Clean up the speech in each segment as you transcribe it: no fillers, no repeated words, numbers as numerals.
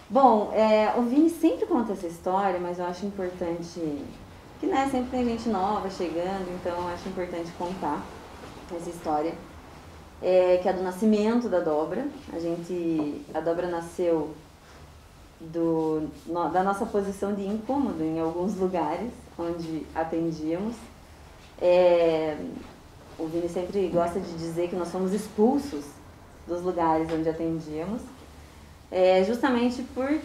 Bom, o Vini sempre conta essa história, mas eu acho importante, que né, sempre tem gente nova chegando, então eu acho importante contar essa história, que é do nascimento da dobra. A dobra nasceu da nossa posição de incômodo em alguns lugares onde atendíamos. O Vini sempre gosta de dizer que nós fomos expulsos dos lugares onde atendíamos, justamente por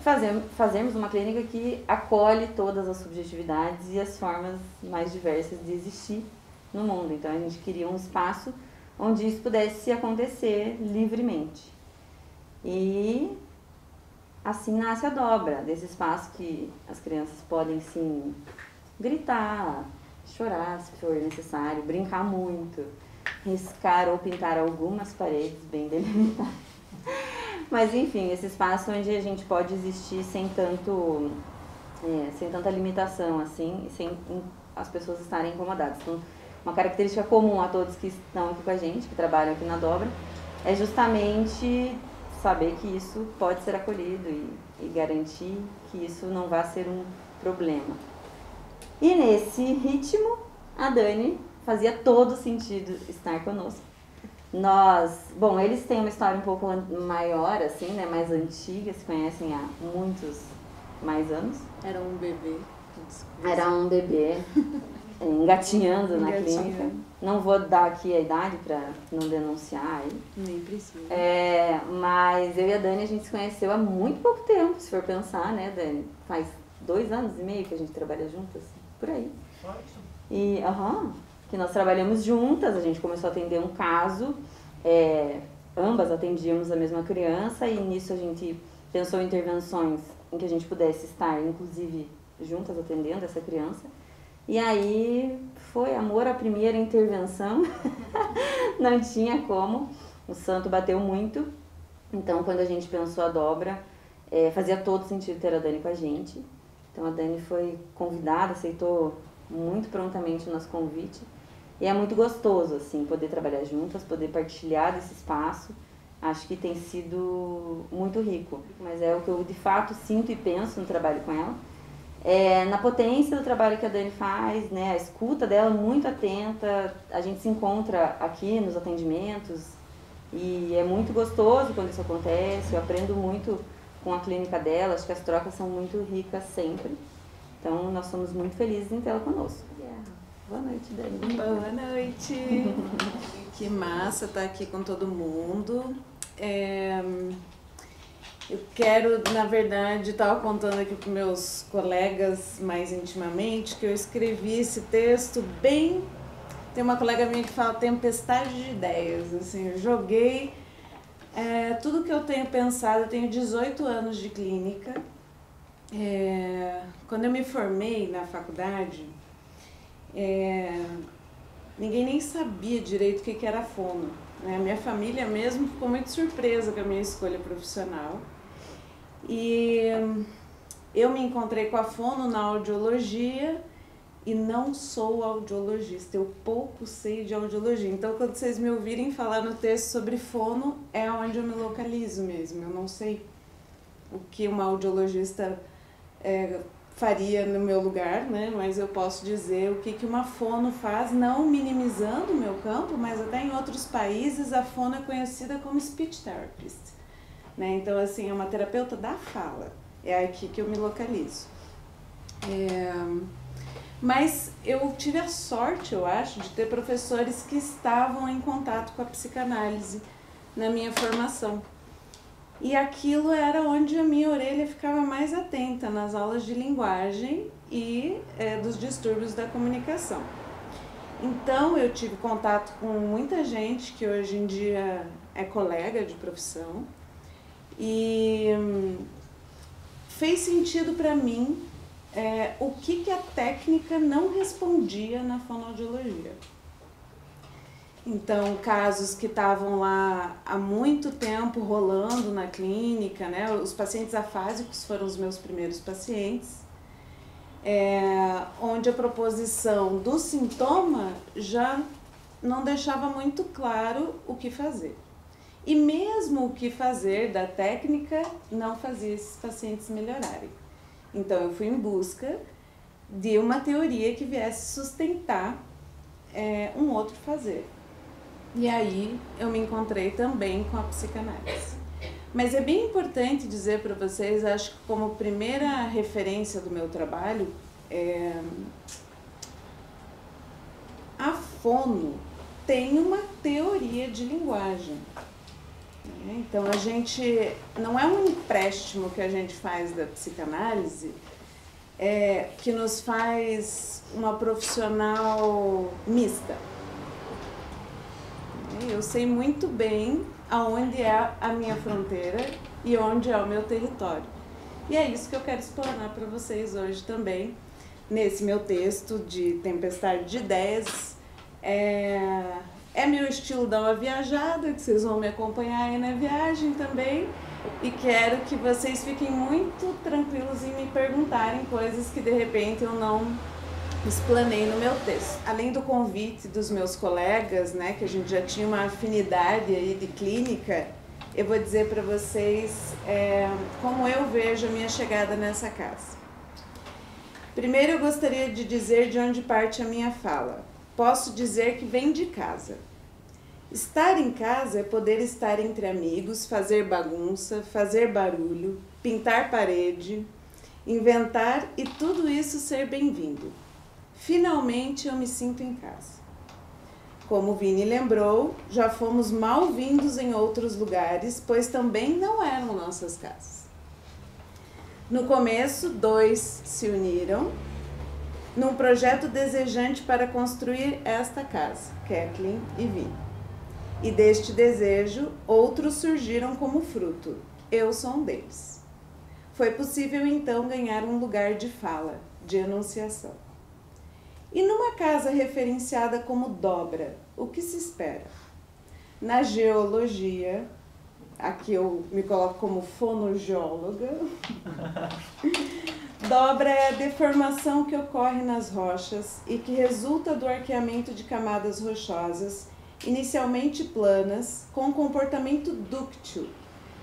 fazermos uma clínica que acolhe todas as subjetividades e as formas mais diversas de existir no mundo. Então a gente queria um espaço onde isso pudesse acontecer livremente. E assim nasce a dobra, desse espaço que as crianças podem sim gritar, chorar se for necessário, brincar muito, riscar ou pintar algumas paredes bem delimitadas. Mas enfim, esse espaço onde a gente pode existir sem tanta limitação assim, e sem as pessoas estarem incomodadas. Então, uma característica comum a todos que estão aqui com a gente, que trabalham aqui na dobra, é justamente saber que isso pode ser acolhido e garantir que isso não vai ser um problema. E nesse ritmo, a Dani fazia todo sentido estar conosco. Bom, eles têm uma história um pouco maior, assim, né, mais antiga, se conhecem há muitos mais anos. Era um bebê. Era um bebê engatinhando na clínica. Não vou dar aqui a idade para não denunciar ele. Nem precisa. Mas eu e a Dani, a gente se conheceu há muito pouco tempo, se for pensar, né, Dani? Faz 2 anos e meio que a gente trabalha juntas, por aí. E, que nós trabalhamos juntas, a gente começou a atender um caso, ambas atendíamos a mesma criança e nisso a gente pensou em intervenções em que a gente pudesse estar, inclusive, juntas atendendo essa criança. E aí foi amor à primeira intervenção, não tinha como, o santo bateu muito. Então quando a gente pensou a dobra, fazia todo sentido ter a Dani com a gente. Então a Dani foi convidada, aceitou muito prontamente o nosso convite. E é muito gostoso, assim, poder trabalhar juntas, poder partilhar desse espaço. Acho que tem sido muito rico. Mas é o que eu, de fato, sinto e penso no trabalho com ela. Na potência do trabalho que a Dani faz, né, a escuta dela muito atenta. A gente se encontra aqui nos atendimentos e é muito gostoso quando isso acontece. Eu aprendo muito com a clínica dela, acho que as trocas são muito ricas sempre. Então, nós somos muito felizes em tê-la conosco. Boa noite, Dani. Boa noite. Que massa estar aqui com todo mundo. Eu quero, na verdade, estava contando aqui para meus colegas mais intimamente que eu escrevi esse texto bem... Tem uma colega minha que fala tempestade de ideias. Assim, eu joguei tudo que eu tenho pensado. Eu tenho 18 anos de clínica. Quando eu me formei na faculdade... ninguém nem sabia direito o que era fono, né? A minha família mesmo ficou muito surpresa com a minha escolha profissional. E eu me encontrei com a fono na audiologia e não sou audiologista, eu pouco sei de audiologia. Então, quando vocês me ouvirem falar no texto sobre fono, é onde eu me localizo mesmo. Eu não sei o que uma audiologista faria no meu lugar, né? Mas eu posso dizer o que uma fono faz, não minimizando o meu campo, mas até em outros países a fono é conhecida como speech therapist, né? Então, assim, é uma terapeuta da fala, é aqui que eu me localizo. Mas eu tive a sorte, eu acho, de ter professores que estavam em contato com a psicanálise na minha formação. E aquilo era onde a minha orelha ficava mais atenta, nas aulas de linguagem e dos distúrbios da comunicação. Então eu tive contato com muita gente que hoje em dia é colega de profissão e fez sentido para mim o que a técnica não respondia na fonoaudiologia. Então, casos que estavam lá há muito tempo rolando na clínica, né? Os pacientes afásicos foram os meus primeiros pacientes, onde a proposição do sintoma já não deixava muito claro o que fazer. E mesmo o que fazer da técnica não fazia esses pacientes melhorarem. Então eu fui em busca de uma teoria que viesse sustentar um outro fazer. E aí eu me encontrei também com a psicanálise. Mas é bem importante dizer para vocês, acho que como primeira referência do meu trabalho, a fono tem uma teoria de linguagem. Então a gente, não é um empréstimo que a gente faz da psicanálise que nos faz uma profissional mista. Eu sei muito bem aonde é a minha fronteira e onde é o meu território. E é isso que eu quero explanar para vocês hoje também, nesse meu texto de Tempestade de Ideias. É meu estilo dar uma viajada, que vocês vão me acompanhar aí na viagem também. E quero que vocês fiquem muito tranquilos em me perguntarem coisas que de repente eu não explanei no meu texto. Além do convite dos meus colegas, né, que a gente já tinha uma afinidade aí de clínica, eu vou dizer para vocês como eu vejo a minha chegada nessa casa. Primeiro eu gostaria de dizer de onde parte a minha fala. Posso dizer que vem de casa. Estar em casa é poder estar entre amigos, fazer bagunça, fazer barulho, pintar parede, inventar e tudo isso ser bem-vindo. Finalmente eu me sinto em casa. Como o Vini lembrou, já fomos mal-vindos em outros lugares, pois também não eram nossas casas. No começo, 2 se uniram num projeto desejante para construir esta casa, Kathleen e Vini. E deste desejo, outros surgiram como fruto. Eu sou um deles. Foi possível então ganhar um lugar de fala, de enunciação. E numa casa referenciada como dobra, o que se espera? Na geologia, aqui eu me coloco como fonogeóloga, dobra é a deformação que ocorre nas rochas e que resulta do arqueamento de camadas rochosas, inicialmente planas, com comportamento dúctil,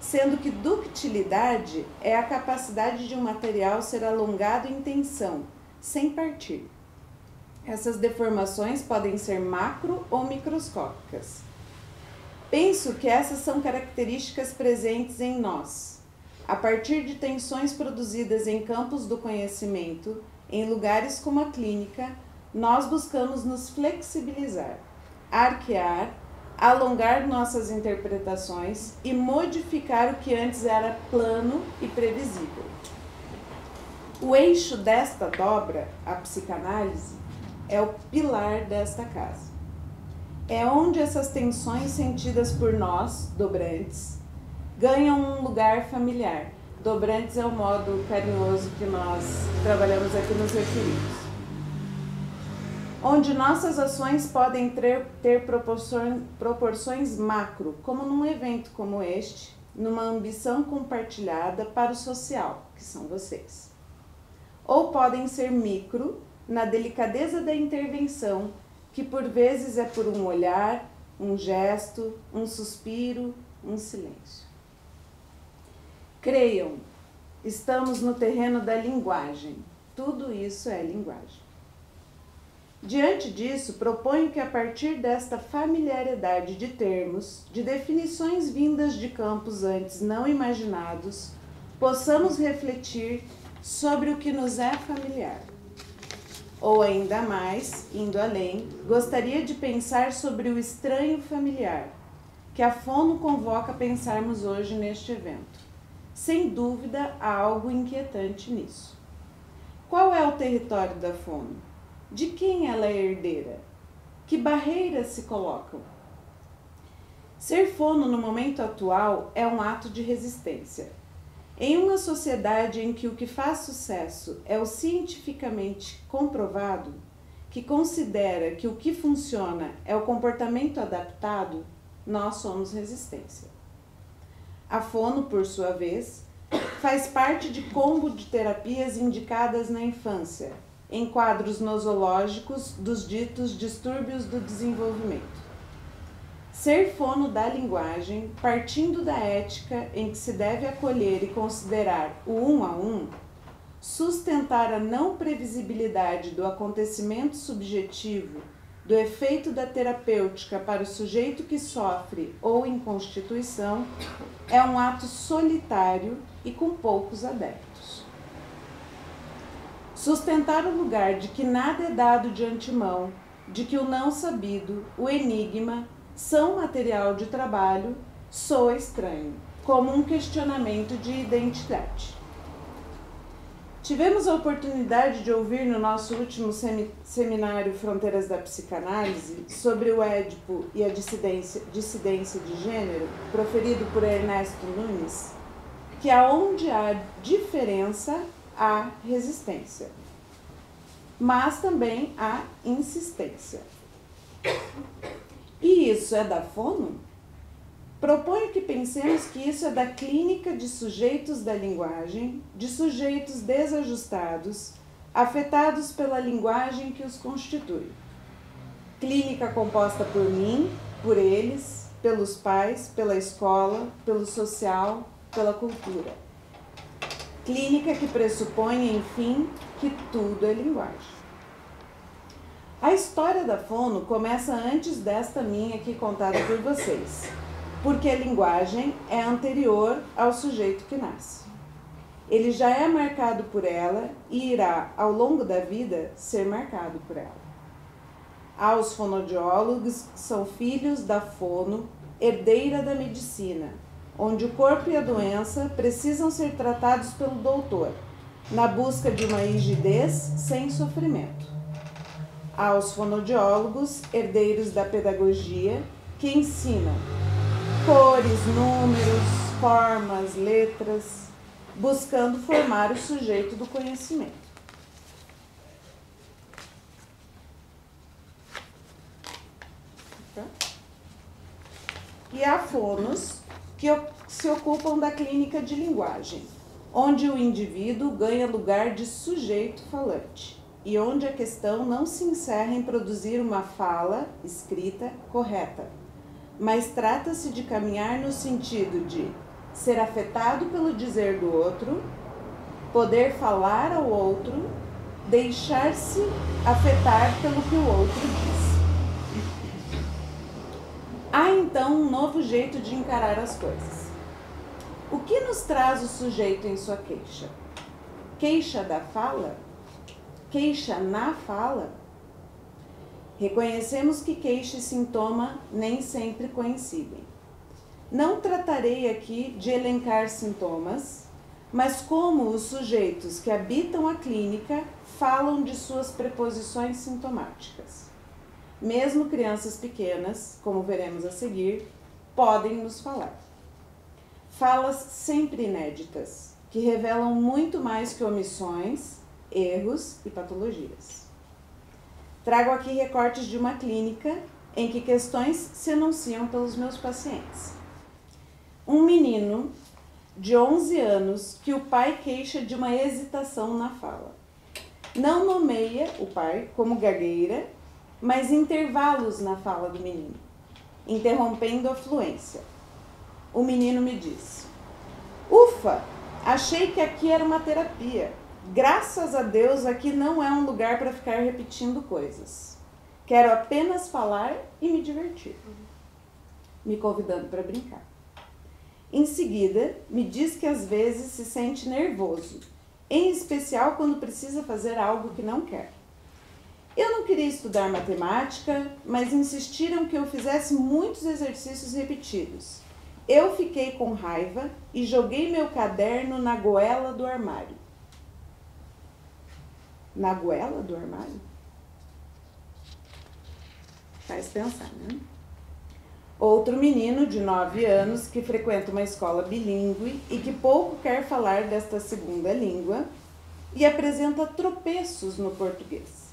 sendo que ductilidade é a capacidade de um material ser alongado em tensão, sem partir. Essas deformações podem ser macro ou microscópicas. Penso que essas são características presentes em nós. A partir de tensões produzidas em campos do conhecimento, em lugares como a clínica, nós buscamos nos flexibilizar, arquear, alongar nossas interpretações e modificar o que antes era plano e previsível. O eixo desta dobra, a psicanálise, é o pilar desta casa. É onde essas tensões sentidas por nós, dobrantes, ganham um lugar familiar. Dobrantes é o modo carinhoso que nós trabalhamos aqui nos referidos. Onde nossas ações podem ter proporções macro, como num evento como este, numa ambição compartilhada para o social, que são vocês. Ou podem ser micro, na delicadeza da intervenção, que por vezes é por um olhar, um gesto, um suspiro, um silêncio. Creiam, estamos no terreno da linguagem. Tudo isso é linguagem. Diante disso, proponho que a partir desta familiaridade de termos, de definições vindas de campos antes não imaginados, possamos refletir sobre o que nos é familiar. Ou ainda mais, indo além, gostaria de pensar sobre o estranho familiar, que a fono convoca a pensarmos hoje neste evento. Sem dúvida, há algo inquietante nisso. Qual é o território da fono? De quem ela é herdeira? Que barreiras se colocam? Ser fono no momento atual é um ato de resistência. Em uma sociedade em que o que faz sucesso é o cientificamente comprovado, que considera que o que funciona é o comportamento adaptado, nós somos resistência. A fono, por sua vez, faz parte de combo de terapias indicadas na infância, em quadros nosológicos dos ditos distúrbios do desenvolvimento. Ser fono da linguagem, partindo da ética em que se deve acolher e considerar o um a um, sustentar a não previsibilidade do acontecimento subjetivo, do efeito da terapêutica para o sujeito que sofre ou em constituição, é um ato solitário e com poucos adeptos. Sustentar o lugar de que nada é dado de antemão, de que o não sabido, o enigma, são material de trabalho, soa estranho, como um questionamento de identidade. Tivemos a oportunidade de ouvir no nosso último seminário Fronteiras da Psicanálise sobre o Édipo e a dissidência de gênero, proferido por Ernesto Nunes, que aonde há diferença, há resistência, mas também há insistência. E isso é da fono? Proponho que pensemos que isso é da clínica de sujeitos da linguagem, de sujeitos desajustados, afetados pela linguagem que os constitui. Clínica composta por mim, por eles, pelos pais, pela escola, pelo social, pela cultura. Clínica que pressupõe, enfim, que tudo é linguagem. A história da fono começa antes desta minha aqui contada por vocês, porque a linguagem é anterior ao sujeito que nasce. Ele já é marcado por ela e irá, ao longo da vida, ser marcado por ela. Há os fonodiólogos, que são filhos da fono, herdeira da medicina, onde o corpo e a doença precisam ser tratados pelo doutor, na busca de uma rigidez sem sofrimento. Há os fonodiólogos, herdeiros da pedagogia, que ensinam cores, números, formas, letras, buscando formar o sujeito do conhecimento. E há fonos que se ocupam da clínica de linguagem, onde o indivíduo ganha lugar de sujeito falante e onde a questão não se encerra em produzir uma fala escrita correta, mas trata-se de caminhar no sentido de ser afetado pelo dizer do outro, poder falar ao outro, deixar-se afetar pelo que o outro diz. Há então um novo jeito de encarar as coisas. O que nos traz o sujeito em sua queixa? Queixa da fala? Queixa na fala? Reconhecemos que queixa e sintoma nem sempre coincidem. Não tratarei aqui de elencar sintomas, mas como os sujeitos que habitam a clínica falam de suas preposições sintomáticas. Mesmo crianças pequenas, como veremos a seguir, podem nos falar. Falas sempre inéditas, que revelam muito mais que omissões, erros e patologias. Trago aqui recortes de uma clínica em que questões se anunciam pelos meus pacientes. Um menino de 11 anos que o pai queixa de uma hesitação na fala. Não nomeia o pai como gagueira, mas intervalos na fala do menino, interrompendo a fluência. O menino me diz: "Ufa, achei que aqui era uma terapia. Graças a Deus, aqui não é um lugar para ficar repetindo coisas. Quero apenas falar e me divertir." Me convidando para brincar. Em seguida, me diz que às vezes se sente nervoso, em especial quando precisa fazer algo que não quer. Eu não queria estudar matemática, mas insistiram que eu fizesse muitos exercícios repetidos. Eu fiquei com raiva e joguei meu caderno na goela do armário. Na goela do armário? Faz pensar, né? Outro menino de 9 anos que frequenta uma escola bilíngue e que pouco quer falar desta segunda língua e apresenta tropeços no português.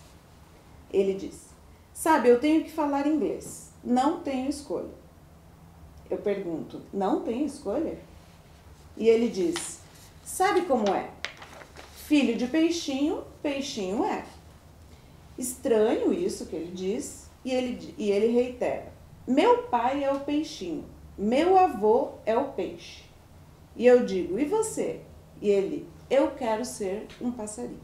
Ele diz: "Sabe, eu tenho que falar inglês. Não tenho escolha." Eu pergunto: "Não tem escolha?" E ele diz: "Sabe como é? Filho de peixinho, peixinho é." Estranho isso que ele diz, e ele reitera: meu pai é o peixinho, meu avô é o peixe. E eu digo, e você? E ele, eu quero ser um passarinho.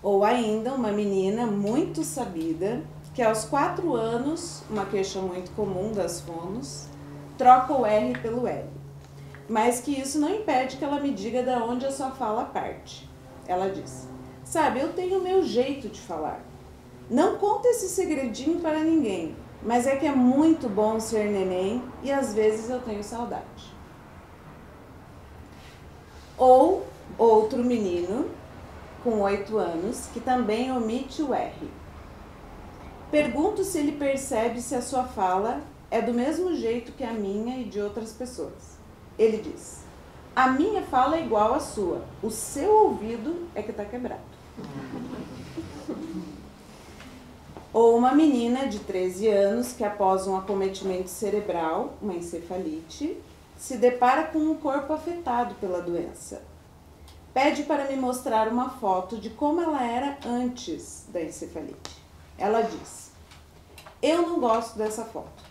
Ou ainda uma menina muito sabida, que aos 4 anos, uma queixa muito comum das fonos, troca o R pelo L. Mas que isso não impede que ela me diga de onde a sua fala parte. Ela diz, sabe, eu tenho o meu jeito de falar. Não conta esse segredinho para ninguém, mas é que é muito bom ser neném e às vezes eu tenho saudade. Ou outro menino, com 8 anos, que também omite o R. Pergunto se ele percebe se a sua fala é do mesmo jeito que a minha e de outras pessoas. Ele diz, a minha fala é igual à sua, o seu ouvido é que está quebrado. Ou uma menina de 13 anos que após um acometimento cerebral, uma encefalite, se depara com um corpo afetado pela doença. Pede para me mostrar uma foto de como ela era antes da encefalite. Ela diz, eu não gosto dessa foto,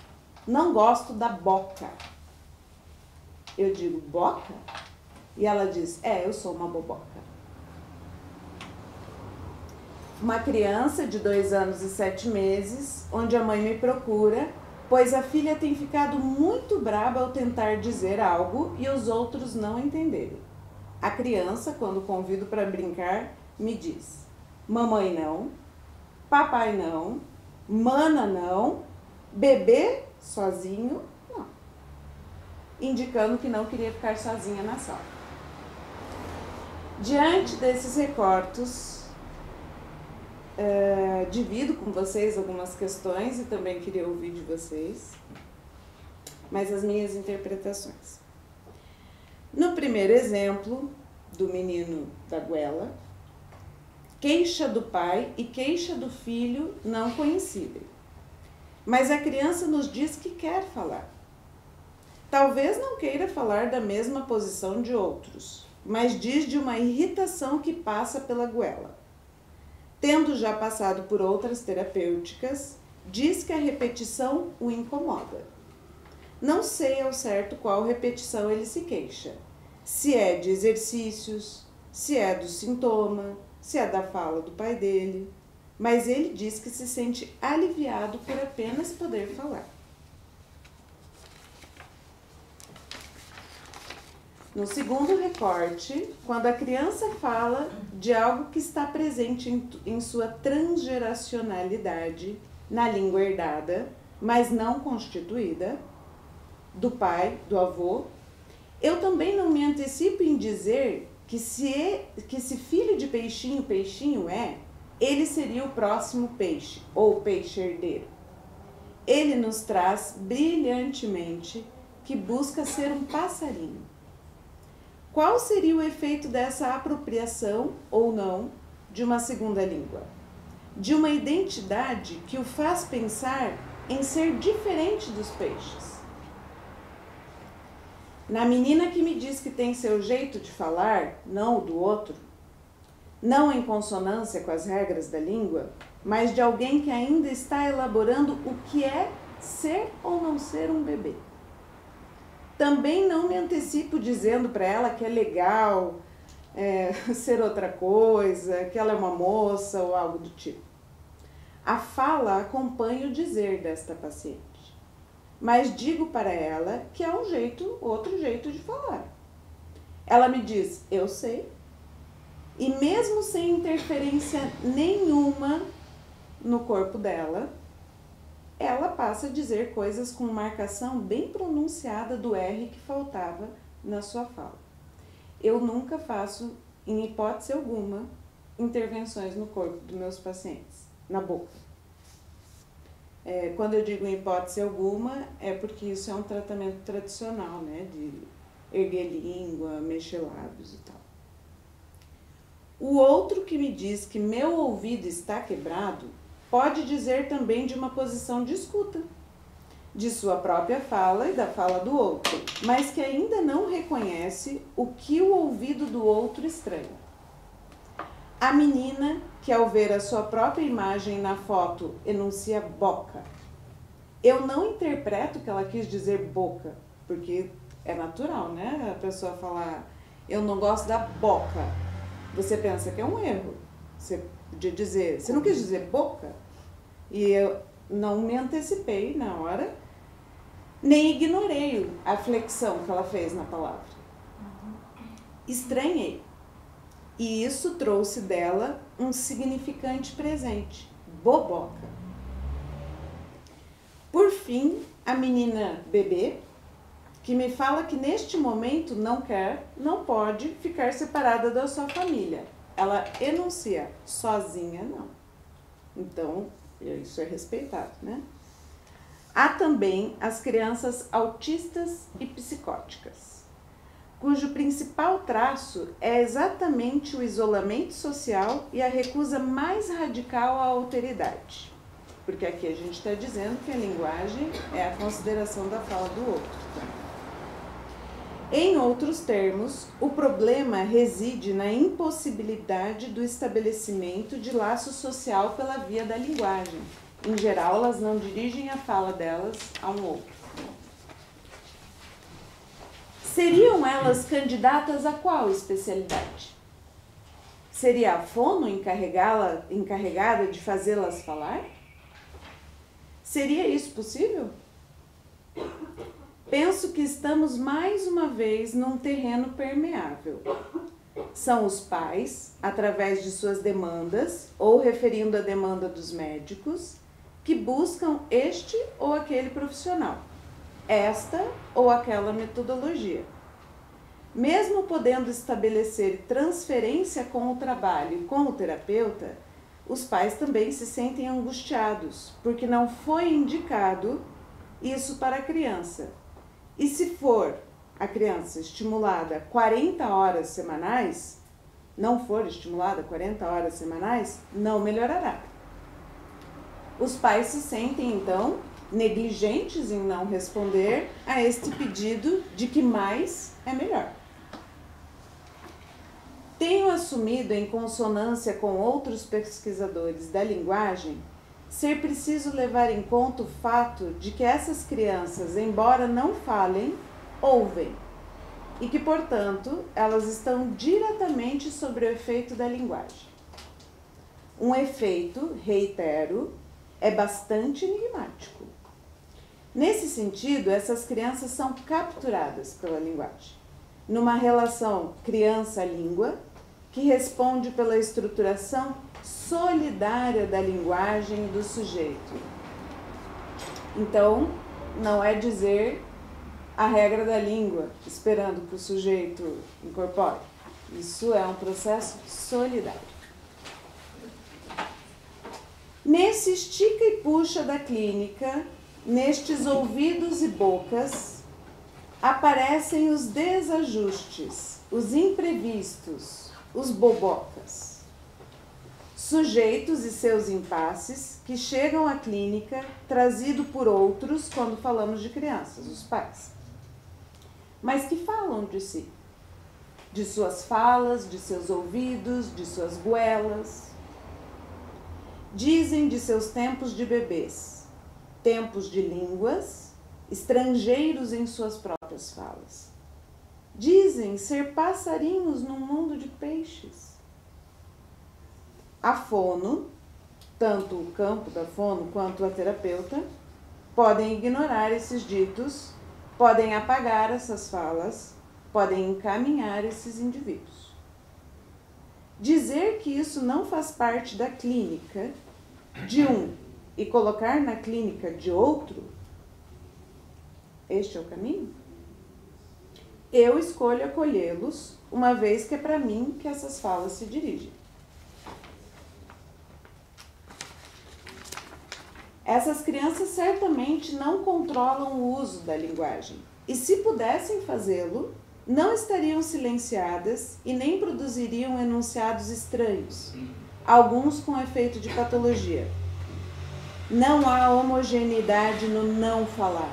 não gosto da boca. Eu digo, boca? E ela diz, eu sou uma boboca. Uma criança de 2 anos e 7 meses, onde a mãe me procura, pois a filha tem ficado muito braba ao tentar dizer algo e os outros não entenderem. A criança, quando convido para brincar, me diz, mamãe não, papai não, mana não, bebê sozinho não, indicando que não queria ficar sozinha na sala. Diante desses recortes, divido com vocês algumas questões e também queria ouvir de vocês, mas as minhas interpretações. No primeiro exemplo, do menino da goela, queixa do pai e queixa do filho não coincidem. Mas a criança nos diz que quer falar. Talvez não queira falar da mesma posição de outros, mas diz de uma irritação que passa pela goela. Tendo já passado por outras terapêuticas, diz que a repetição o incomoda. Não sei ao certo qual repetição ele se queixa. Se é de exercícios, se é do sintoma, se é da fala do pai dele. Mas ele diz que se sente aliviado por apenas poder falar. No segundo recorte, quando a criança fala de algo que está presente em sua transgeracionalidade, na língua herdada, mas não constituída, do pai, do avô, eu também não me antecipo em dizer que se filho de peixinho, peixinho é, ele seria o próximo peixe, ou peixe herdeiro. Ele nos traz brilhantemente que busca ser um passarinho. Qual seria o efeito dessa apropriação, ou não, de uma segunda língua? De uma identidade que o faz pensar em ser diferente dos peixes. Na menina que me diz que tem seu jeito de falar, não o do outro, não em consonância com as regras da língua, mas de alguém que ainda está elaborando o que é ser ou não ser um bebê. Também não me antecipo dizendo para ela que é legal ser outra coisa, que ela é uma moça ou algo do tipo. A fala acompanha o dizer desta paciente, mas digo para ela que há outro jeito de falar. Ela me diz, eu sei, e mesmo sem interferência nenhuma no corpo dela, ela passa a dizer coisas com marcação bem pronunciada do R que faltava na sua fala. Eu nunca faço, em hipótese alguma, intervenções no corpo dos meus pacientes, na boca. Quando eu digo em hipótese alguma, é porque isso é um tratamento tradicional, né, de erguer língua, mexer lábios e tal. O outro que me diz que meu ouvido está quebrado, pode dizer também de uma posição de escuta, de sua própria fala e da fala do outro, mas que ainda não reconhece o que o ouvido do outro estranha. A menina que, ao ver a sua própria imagem na foto, enuncia boca. Eu não interpreto que ela quis dizer boca, porque é natural, né? A pessoa falar, eu não gosto da boca. Você pensa que é um erro. Você podia dizer, você não quis dizer boca? E eu não me antecipei na hora, nem ignorei a flexão que ela fez na palavra. Estranhei. E isso trouxe dela um significante presente, boboca. Por fim, a menina bebê, que me fala que neste momento não quer, não pode ficar separada da sua família. Ela enuncia, sozinha não. Então, isso é respeitado, né? Há também as crianças autistas e psicóticas, cujo principal traço é exatamente o isolamento social e a recusa mais radical à alteridade. Porque aqui a gente está dizendo que a linguagem é a consideração da fala do outro. Em outros termos, o problema reside na impossibilidade do estabelecimento de laço social pela via da linguagem. Em geral, elas não dirigem a fala delas a um outro. Seriam elas candidatas a qual especialidade? Seria a fono encarregada de fazê-las falar? Seria isso possível? Penso que estamos mais uma vez num terreno permeável. São os pais, através de suas demandas, ou referindo a demanda dos médicos, que buscam este ou aquele profissional, esta ou aquela metodologia. Mesmo podendo estabelecer transferência com o trabalho e com o terapeuta, os pais também se sentem angustiados, porque não foi indicado isso para a criança. E se for a criança estimulada 40 horas semanais, não for estimulada 40 horas semanais, não melhorará. Os pais se sentem, então, negligentes em não responder a este pedido de que mais é melhor. Tenho assumido, em consonância com outros pesquisadores da linguagem, ser preciso levar em conta o fato de que essas crianças, embora não falem, ouvem, e que, portanto, elas estão diretamente sob o efeito da linguagem. Um efeito, reitero, é bastante enigmático. Nesse sentido, essas crianças são capturadas pela linguagem, numa relação criança-língua, que responde pela estruturação solidária da linguagem do sujeito. Então, não é dizer a regra da língua, esperando que o sujeito incorpore. Isso é um processo solidário. Nesse estica e puxa da clínica, nestes ouvidos e bocas, aparecem os desajustes, os imprevistos, os bobocas. Sujeitos e seus impasses que chegam à clínica trazido por outros quando falamos de crianças, os pais. Mas que falam de si, de suas falas, de seus ouvidos, de suas goelas. Dizem de seus tempos de bebês, tempos de línguas, estrangeiros em suas próprias falas. Dizem ser passarinhos num mundo de peixes. A fono, tanto o campo da fono quanto a terapeuta, podem ignorar esses ditos, podem apagar essas falas, podem encaminhar esses indivíduos. Dizer que isso não faz parte da clínica de um e colocar na clínica de outro, este é o caminho? Eu escolho acolhê-los, uma vez que é para mim que essas falas se dirigem. Essas crianças certamente não controlam o uso da linguagem, e se pudessem fazê-lo, não estariam silenciadas e nem produziriam enunciados estranhos, alguns com efeito de patologia. Não há homogeneidade no não falar.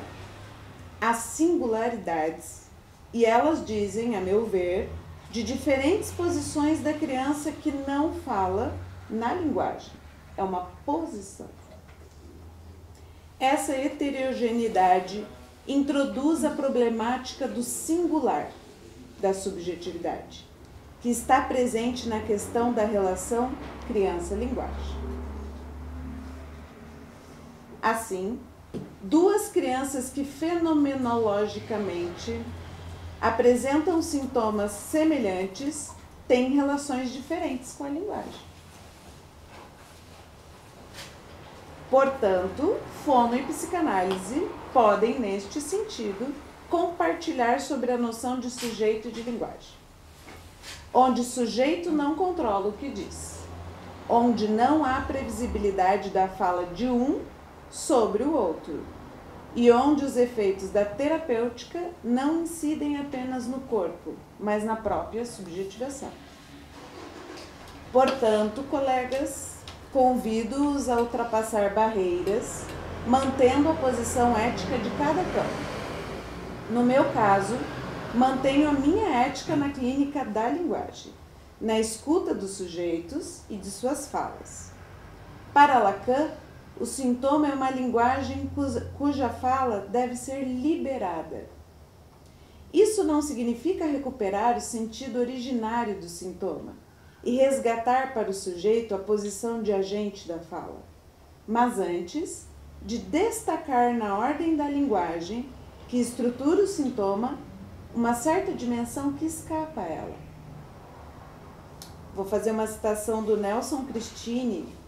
Há singularidades, e elas dizem, a meu ver, de diferentes posições da criança que não fala na linguagem. É uma posição. Essa heterogeneidade introduz a problemática do singular da subjetividade, que está presente na questão da relação criança-linguagem. Assim, duas crianças que fenomenologicamente apresentam sintomas semelhantes têm relações diferentes com a linguagem. Portanto, fono e psicanálise podem, neste sentido, compartilhar sobre a noção de sujeito e de linguagem, onde o sujeito não controla o que diz, onde não há previsibilidade da fala de um sobre o outro, e onde os efeitos da terapêutica não incidem apenas no corpo, mas na própria subjetivação. Portanto, colegas, convido-os a ultrapassar barreiras, mantendo a posição ética de cada campo. No meu caso, mantenho a minha ética na clínica da linguagem, na escuta dos sujeitos e de suas falas. Para Lacan, o sintoma é uma linguagem cuja fala deve ser liberada. Isso não significa recuperar o sentido originário do sintoma e resgatar para o sujeito a posição de agente da fala, mas antes de destacar na ordem da linguagem que estrutura o sintoma uma certa dimensão que escapa a ela. Vou fazer uma citação do Nelson Christine,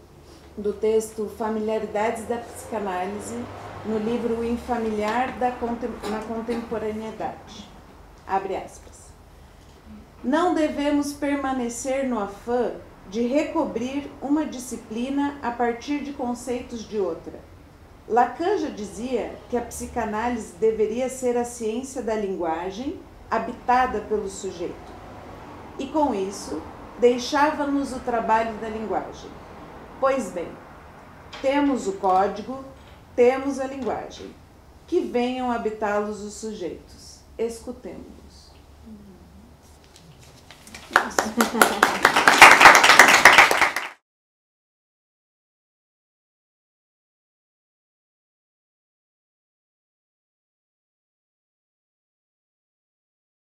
do texto Familiaridades da Psicanálise, no livro O Infamiliar na Contemporaneidade. Abre aspas. Não devemos permanecer no afã de recobrir uma disciplina a partir de conceitos de outra. Lacan já dizia que a psicanálise deveria ser a ciência da linguagem habitada pelo sujeito. E com isso, deixava-nos o trabalho da linguagem. Pois bem, temos o código, temos a linguagem. Que venham habitá-los os sujeitos. Escutemos-los.